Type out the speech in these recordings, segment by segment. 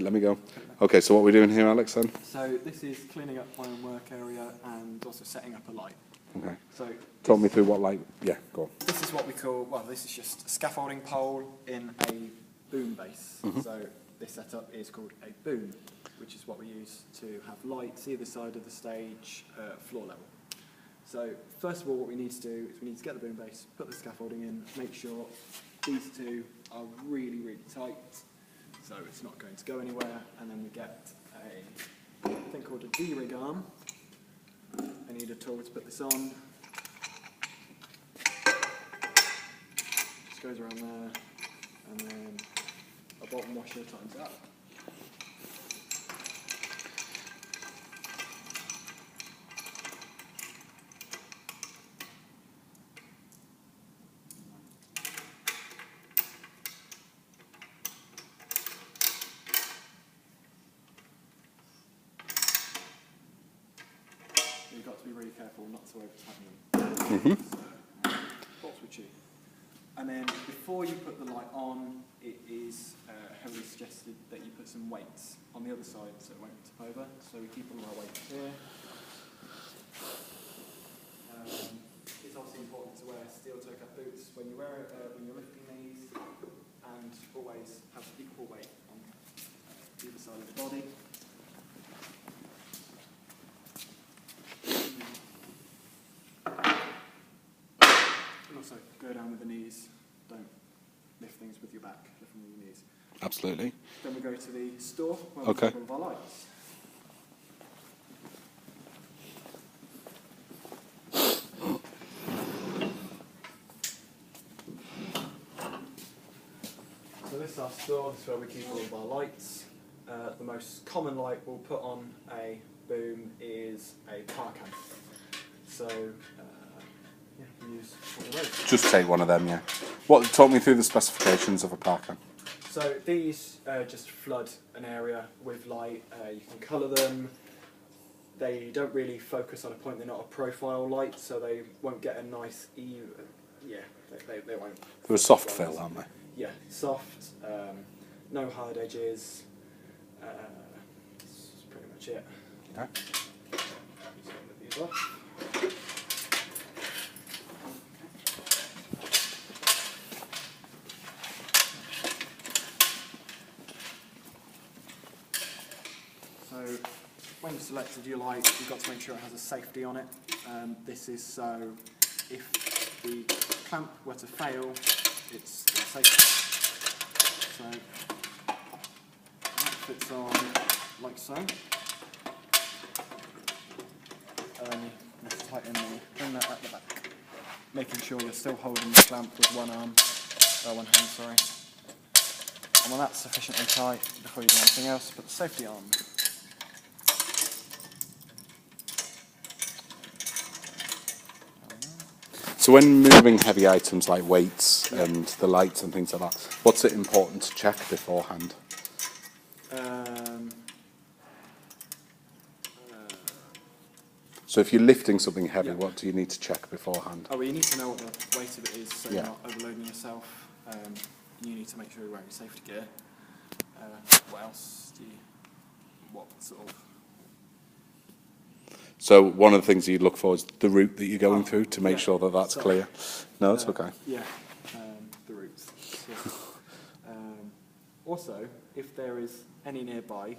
Let me go. Okay, so what are we doing here, Alex, then? So this is cleaning up my own work area and also setting up a light. Okay. So talk me through what light. Yeah, go on. This is what we call, well, this is just a scaffolding pole in a boom base. So this setup is called a boom, which is what we use to have lights either side of the stage, floor level. So first of all, what we need to do is we need to get the boom base, put the scaffolding in, make sure these two are really, really tight, so it's not going to go anywhere, and then we get a thing called a D-rig arm. I need a tool to put this on. Just goes around there, and then a bottom washer tightens it up. You've got to be really careful not to over-tighten them. So, bolts with you. And then before you put the light on, it is heavily suggested that you put some weights on the other side so it won't tip over. So we keep all our weights here. It's also important to wear steel toe-cap boots when you wear it, when you're lifting these, and always have equal weight on either side of the body. Also, go down with the knees, don't lift things with your back, lift them with your knees. Absolutely. Then we go to the store where we put all of our lights. So this is our store, this is where we keep all of our lights. The most common light we'll put on a boom is a car cam. So, use one of those. Just take one of them, yeah. Talk me through the specifications of a park. So these just flood an area with light. You can colour them. They don't really focus on a point. They're not a profile light, so they won't get a nice even. Yeah, they won't. They're a soft fill, aren't they? Yeah, soft. No hard edges. That's pretty much it. Okay. Just these off. So when you've selected your light, you've got to make sure it has a safety on it. This is so if the clamp were to fail, it's safe. So that fits on like so. You have to tighten bring that at the back, making sure you're still holding the clamp with one hand, sorry. And when that's sufficiently tight, before you do anything else, put the safety on. So when moving heavy items like weights and the lights and things like that, what's it important to check beforehand? So if you're lifting something heavy, what do you need to check beforehand? Oh, well, you need to know what the weight of it is, so you're not overloading yourself. You need to make sure you're wearing safety gear. What else do you... What sort of... So one of the things you look for is the route that you're going through to make sure that that's clear. No, it's okay. Yeah, the routes. So, also, if there is any nearby,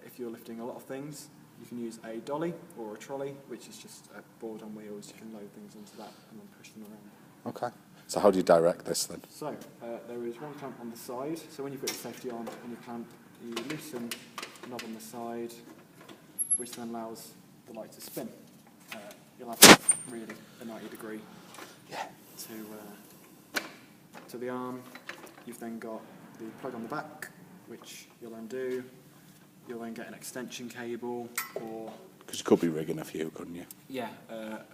if you're lifting a lot of things, you can use a dolly or a trolley, which is just a board on wheels. You can load things into that and then push them around. Okay. So how do you direct this then? So there is one clamp on the side. So when you put your safety on your clamp, you loosen the knob on the side, which then allows the light to spin. You'll have really a 90-degree to the arm. You've then got the plug on the back, which you'll undo. You'll then get an extension cable, or because you could be rigging a few, couldn't you? Yeah,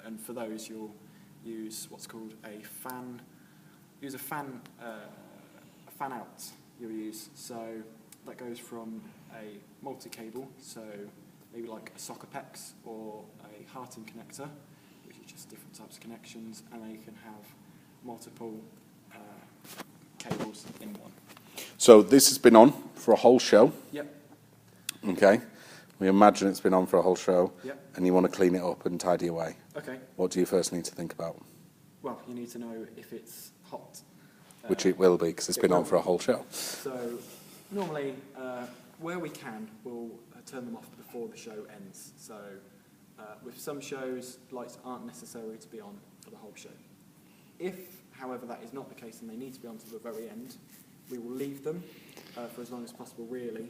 and for those you'll use what's called a fan. Use a fan out. You'll use so that goes from a multi-cable, so maybe like a socket pex or a Harting connector, which is just different types of connections, and then you can have multiple cables in one. So this has been on for a whole show. Yep. Okay. We imagine it's been on for a whole show. Yep. And you want to clean it up and tidy away. Okay. What do you first need to think about? Well, you need to know if it's hot. Which it will be, because it's been on for a whole show. So normally, where we can, we'll turn them off before the show ends. So with some shows, lights aren't necessary to be on for the whole show. If, however, that is not the case and they need to be on to the very end, we will leave them for as long as possible, really.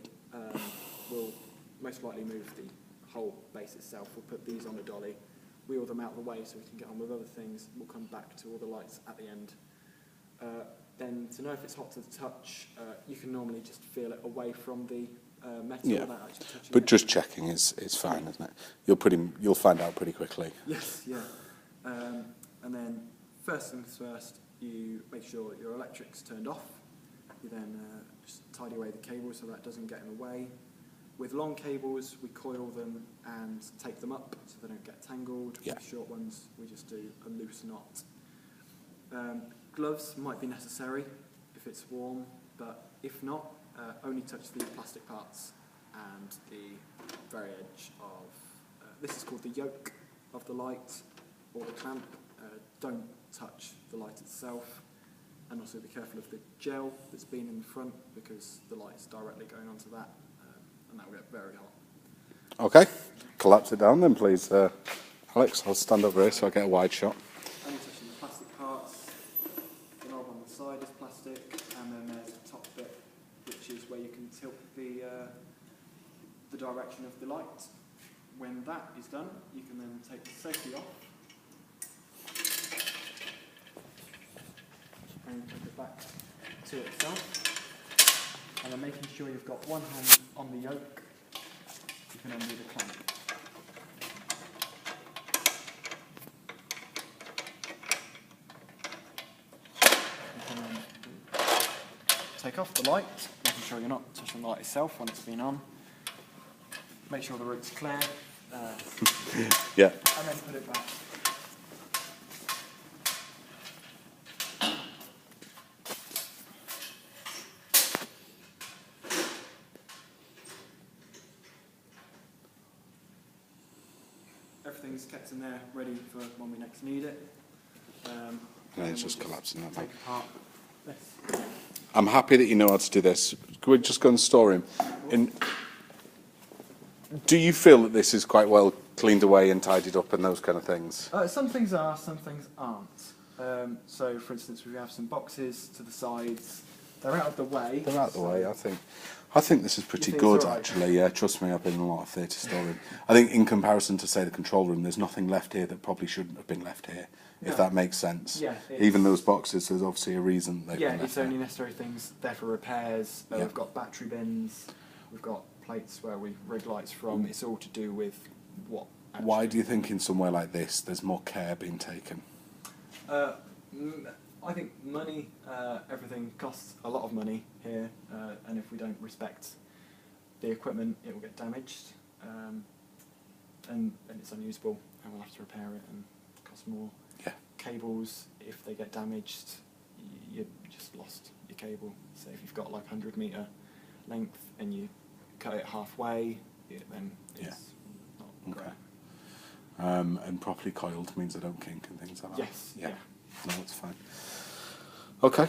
We'll most likely move the whole base itself. We'll put these on a dolly, wheel them out of the way so we can get on with other things. We'll come back to all the lights at the end. Then to know if it's hot to the touch, you can normally just feel it away from the metal without actually touching it. But just checking is fine, isn't it? You'll find out pretty quickly. Yes, yeah. And then first things first, you make sure your electric's turned off. You then just tidy away the cables so that doesn't get in the way. With long cables, we coil them and tape them up so they don't get tangled. Yeah. With short ones, we just do a loose knot. Gloves might be necessary if it's warm, but if not, only touch the plastic parts and the very edge of, this is called the yoke of the light or the clamp. Don't touch the light itself, and also be careful of the gel that's been in the front because the light's directly going onto that, and that will get very hot. Okay. Collapse it down then, please. Alex, I'll stand over here so I get a wide shot. Only touching the plastic parts. The knob on the side is plastic, and then there's the top bit, which is where you can tilt the direction of the light. When that is done, you can then take the safety off and put it back to itself. And then making sure you've got one hand on the yoke, you can undo the clamp. Take off the light, making sure you're not touching the light itself when it's been on. Make sure the route's clear. Yeah. And then put it back. Everything's kept in there, ready for when we next need it. And it's just collapsing that take way. apart this. I'm happy that you know how to do this. Can we just go and store him? Do you feel that this is quite well cleaned away and tidied up and those kind of things? Some things are, some things aren't. So, for instance, we have some boxes to the sides. They're out of the way. They're out of the way, I think. I think this is pretty think good, it's all right? actually. Yeah, trust me, I've been in a lot of theatre storing. I think in comparison to, say, the control room, there's nothing left here that probably shouldn't have been left here, if No. that makes sense. Yeah, Even those boxes, there's obviously a reason they've Yeah, been left it's only there. necessary things there for repairs. Yeah. We've got battery bins. We've got plates where we rig lights from. It's all to do with what. Why do you think in somewhere like this there's more care being taken? I think money, everything costs a lot of money here, and if we don't respect the equipment, it will get damaged, and it's unusable, and we'll have to repair it and cost more. Yeah. Cables, if they get damaged, you just lost your cable. So if you've got like 100 metre length and you cut it halfway, then it's not great. And properly coiled means they don't kink and things like that. Yes. Yeah. No, that's fine. Okay.